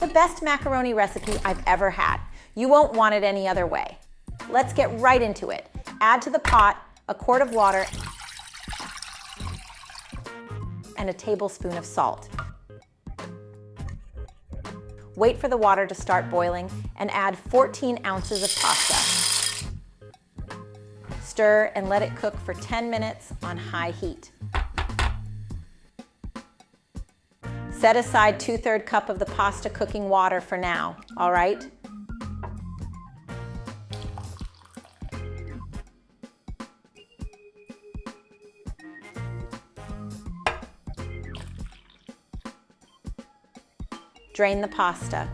The best macaroni recipe I've ever had. You won't want it any other way. Let's get right into it. Add to the pot a quart of water and a tablespoon of salt. Wait for the water to start boiling and add 14 ounces of pasta. Stir and let it cook for 10 minutes on high heat. Set aside 2/3 cup of the pasta cooking water for now, all right? Drain the pasta.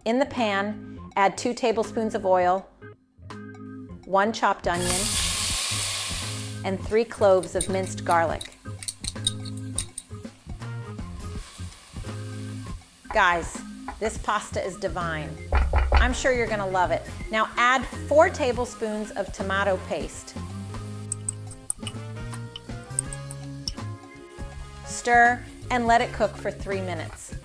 In the pan, add 2 tablespoons of oil, 1 chopped onion, and 3 cloves of minced garlic. Guys, this pasta is divine. I'm sure you're gonna love it. Now add 4 tablespoons of tomato paste. Stir and let it cook for 3 minutes.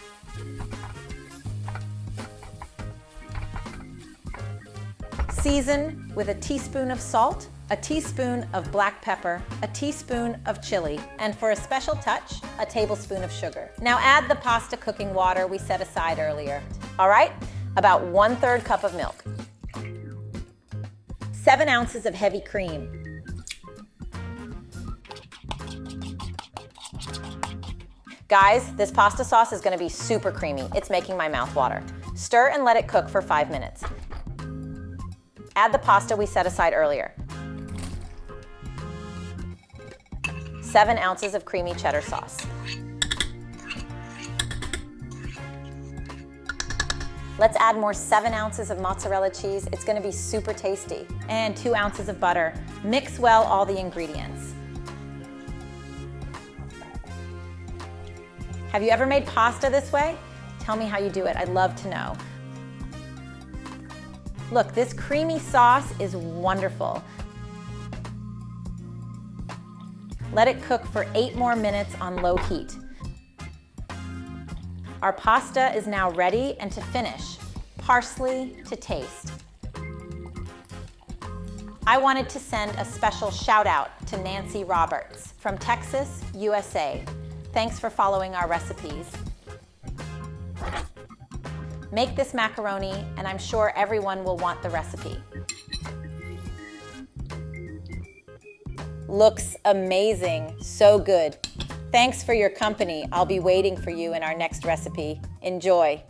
Season with a teaspoon of salt, a teaspoon of black pepper, a teaspoon of chili, and for a special touch, a tablespoon of sugar. Now add the pasta cooking water we set aside earlier. All right, about 1/3 cup of milk. 7 ounces of heavy cream. Guys, this pasta sauce is gonna be super creamy. It's making my mouth water. Stir and let it cook for 5 minutes. Add the pasta we set aside earlier. 7 ounces of creamy cheddar sauce. Let's add more 7 ounces of mozzarella cheese. It's gonna be super tasty. And 2 ounces of butter. Mix well all the ingredients. Have you ever made pasta this way? Tell me how you do it. I'd love to know. Look, this creamy sauce is wonderful. Let it cook for 8 more minutes on low heat. Our pasta is now ready, and to finish, parsley to taste. I wanted to send a special shout out to Nancy Roberts from Texas, USA. Thanks for following our recipes. Make this macaroni, and I'm sure everyone will want the recipe. Looks amazing, so good. Thanks for your company. I'll be waiting for you in our next recipe. Enjoy.